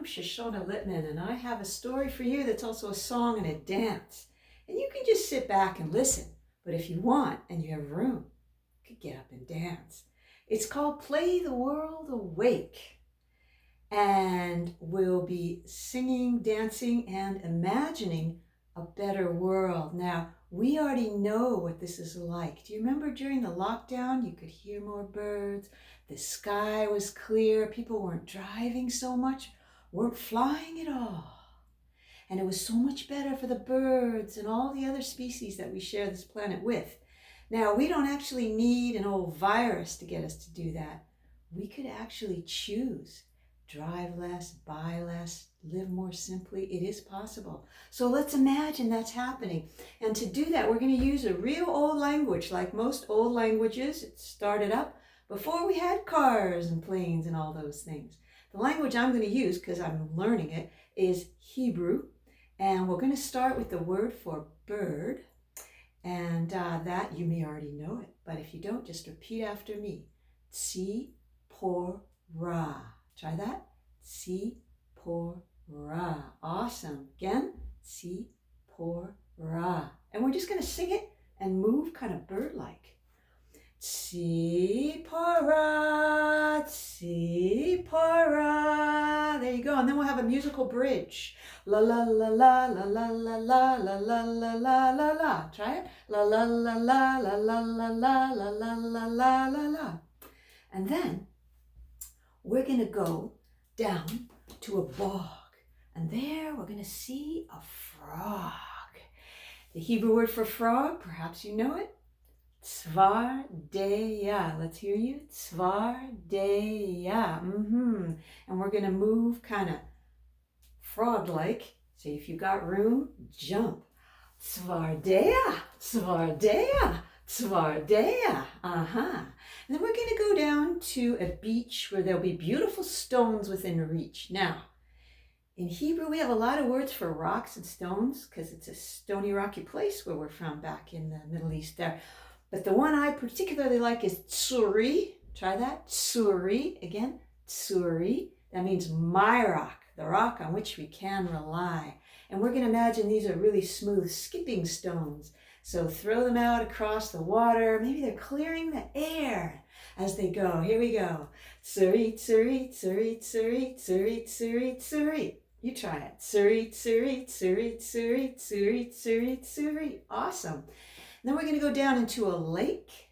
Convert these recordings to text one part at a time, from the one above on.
Shoshana Littman, and I have a story for you that's also a song and a dance. And you can just sit back and listen, but if you want and you have room, you could get up and dance. It's called Play the World Awake, and we'll be singing, dancing, and imagining a better world. Now, we already know what this is like. Do you remember during the lockdown, you could hear more birds, the sky was clear, people weren't driving so much, weren't flying at all. And it was so much better for the birds and all the other species that we share this planet with. Now, we don't actually need an old virus to get us to do that. We could actually choose. Drive less, buy less, live more simply. It is possible. So let's imagine that's happening. And to do that, we're going to use a real old language. Like most old languages, it started up before we had cars and planes and all those things. The language I'm going to use, because I'm learning it, is Hebrew. And we're going to start with the word for bird. And that, you may already know it. But if you don't, just repeat after me. Tzi-por-ra. Try that. Tzi-por-ra. Awesome. Again. Tzi-por-ra. And we're just going to sing it and move kind of bird-like. Tzi-por-ra, tzi-por-ra. There you go. And then we'll have a musical bridge. La la la la la la la la la la la la la la. Try it. La la la la la la la la la la la la la la. And then we're going to go down to a bog. And there we're going to see a frog. The Hebrew word for frog, perhaps you know it. Tzvardeya. Let's hear you. Tzvardeya. And we're going to move kind of frog-like. So if you got room, jump. Tzvardeya. Tzvardeya. Tzvardeya. And then we're going to go down to a beach where there'll be beautiful stones within reach. Now, in Hebrew, we have a lot of words for rocks and stones because it's a stony, rocky place where we're from back in the Middle East there. But the one I particularly like is tsuri. Try that. Tsuri. Again, tsuri. That means my rock, the rock on which we can rely. And we're going to imagine these are really smooth skipping stones. So throw them out across the water. Maybe they're clearing the air as they go. Here we go. Tsuri, tsuri, tsuri, tsuri, tsuri, tsuri, tsuri. You try it. Tsuri, tsuri, tsuri, tsuri, tsuri, tsuri, tsuri. Awesome. Then we're going to go down into a lake,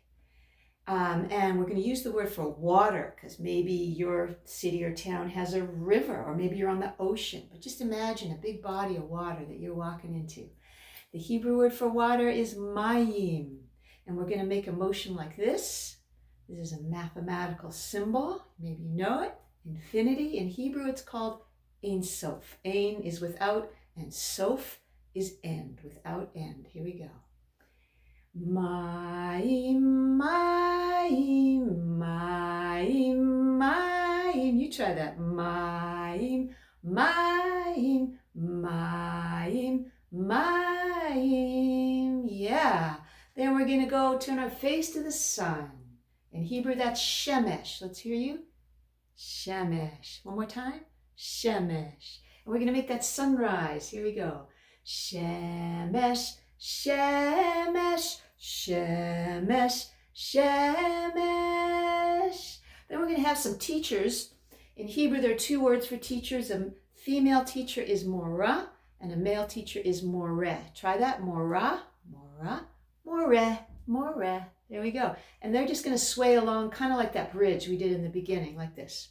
and we're going to use the word for water because maybe your city or town has a river, or maybe you're on the ocean. But just imagine a big body of water that you're walking into. The Hebrew word for water is mayim, and we're going to make a motion like this. This is a mathematical symbol. Maybe you know it. Infinity. In Hebrew, it's called ein sof. Ein is without, and sof is end, without end. Here we go. Mayim, mayim, mayim, mayim. You try that. Mayim, mayim, mayim, mayim. Yeah. Then we're going to go turn our face to the sun. In Hebrew, that's shemesh. Let's hear you. Shemesh. One more time. Shemesh. And we're going to make that sunrise. Here we go. Shemesh, shemesh, shemesh, shemesh. Then we're going to have some teachers. In Hebrew, there are two words for teachers. A female teacher is mora, and a male teacher is moreh. Try that. Mora, mora, moreh, moreh. There we go. And they're just going to sway along, kind of like that bridge we did in the beginning, like this.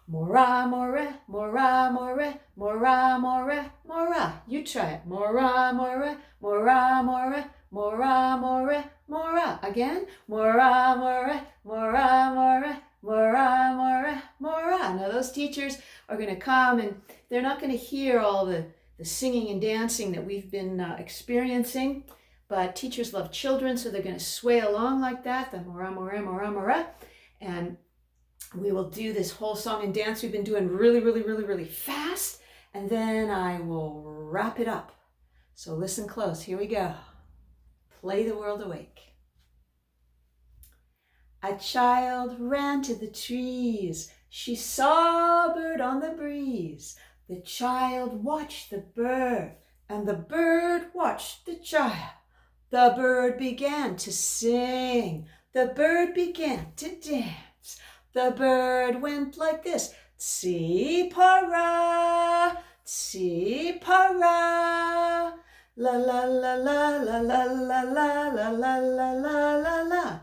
Mora, moreh, mora, moreh, mora, moreh, mora. You try it. Mora, moreh, mora, moreh, mora, moreh, mora. Again. Mora, moreh, mora, moreh, mora, moreh, mora. Now those teachers are going to come, and they're not going to hear all the singing and dancing that we've been experiencing. But teachers love children, so they're going to sway along like that. The mora, mora, mora, mora. And we will do this whole song and dance we've been doing really, really, really, really fast. And then I will wrap it up. So listen close. Here we go. Play the world awake. A child ran to the trees. She saw a bird on the breeze. The child watched the bird, and the bird watched the child. The bird began to sing. The bird began to dance. The bird went like this. Tsi-para, tsi-para. La la la la la la la la la la la la la.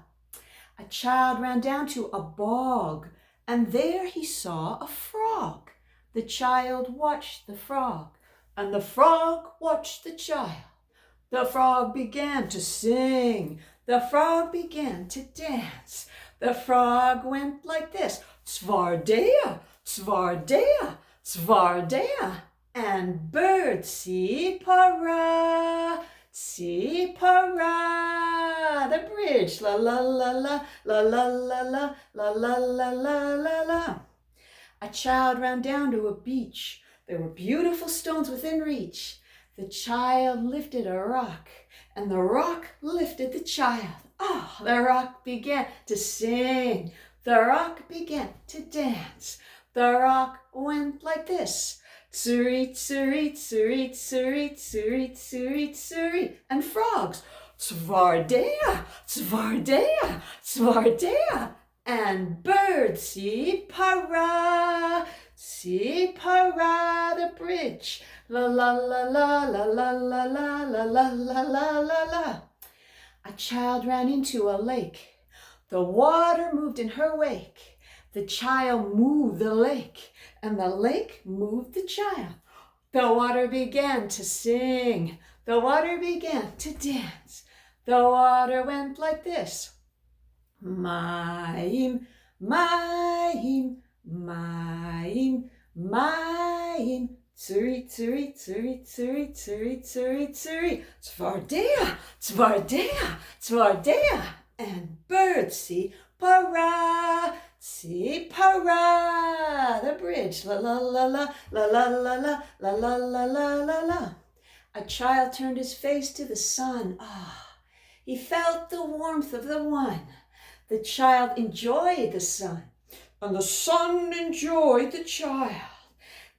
A child ran down to a bog, and there he saw a frog. The child watched the frog, and the frog watched the child. The frog began to sing. The frog began to dance. The frog went like this. Tzvardea, tzvardea, tzvardea. And bird, tsi-para, tsi-para. The bridge, la la la la, la la la la, la la la la la la. A child ran down to a beach. There were beautiful stones within reach. The child lifted a rock, and the rock lifted the child. Ah, the rock began to sing. The rock began to dance. The rock went like this. Tsuri, tsuri, tsuri, tsuri, tsuri, tsuri, tsuri. And frogs, tzvardea, tzvardea, tzvardea. And birds, tsi-para, tsi-para. The bridge, la la la la la la la la la la la la la la. A child ran into a lake. The water moved in her wake. The child moved the lake, and the lake moved the child. The water began to sing. The water began to dance. The water went like this. Mayim, mayim, mayim, mayim. Tsuri, tsuri, tsuri, tsuri, tsuri, tsuri, tsuri. Tzvardea, tzvardea, tzvardea. And birds, tsi-para, tsi-para. The bridge, la la la la, la la la la, la la la la la la. A child turned his face to the sun. Ah, he felt the warmth of the one. The child enjoyed the sun, and the sun enjoyed the child.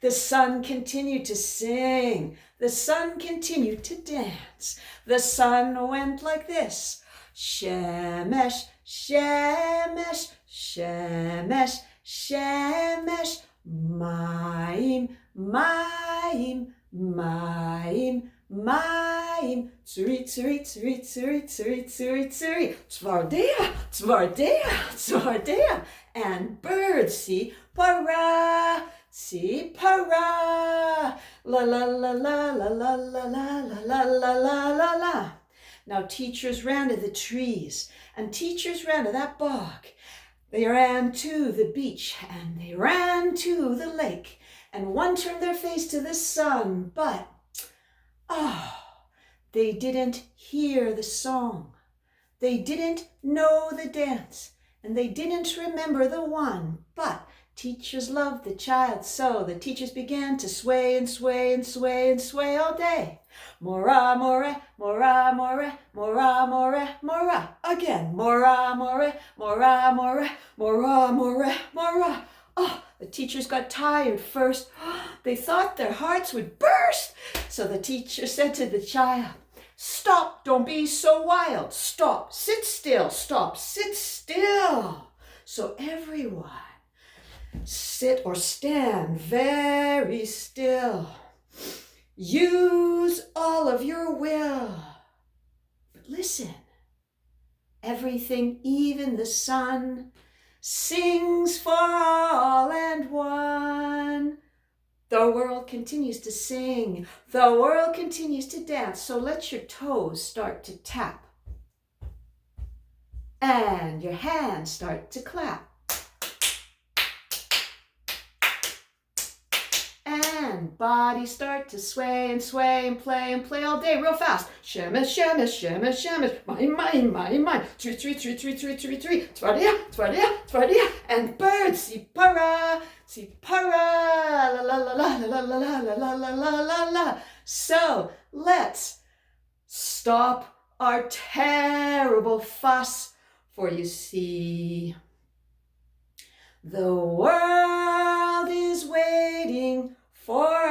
The sun continued to sing. The sun continued to dance. The sun went like this. Shemesh, shemesh, shemesh, shemesh. Mayim, mayim, mayim, mayim. Tsuri, tsuri, tsuri, tsuri, tsuri, tsuri, tsuri. Tzvardea, tzvardea, tzvardea. And birds, tsi-para, tsi-para. La la la la la la la la la la la la la la. Now teachers ran to the trees, and teachers ran to that bog. They ran to the beach, and they ran to the lake, and one turned their face to the sun, but, they didn't hear the song. They didn't know the dance, and they didn't remember the one, but teachers loved the child so the teachers began to sway and sway and sway and sway all day. Mora, more, mora, more, mora, more, mora. Again, mora, more, mora, more, mora, more, mora. Oh, the teachers got tired first. They thought their hearts would burst. So the teacher said to the child, "Stop, don't be so wild. Stop, sit still, stop, sit still." So everyone, sit or stand very still. Use all of your will. But listen, everything, even the sun, sings for all and one. The world continues to sing. The world continues to dance. So let your toes start to tap. And your hands start to clap. And bodies start to sway and sway and play all day real fast. Shemesh, shemesh, shemesh, shemesh. Mine, mine. Three. Tvardia, tvardia, tvardia. And birds, tsi-para, tsi-para. La la la la la la la la la la la la la. So let's stop our terrible fuss, for you see, the world is waiting for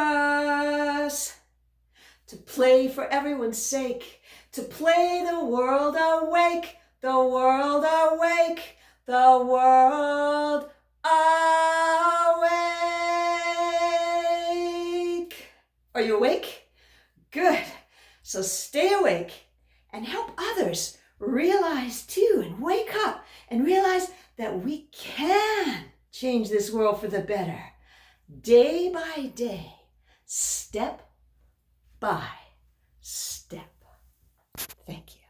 to play for everyone's sake, to play the world awake, the world awake, the world awake. Are you awake? Good. So stay awake and help others realize too, and wake up and realize that we can change this world for the better, day by day, step by step. Thank you.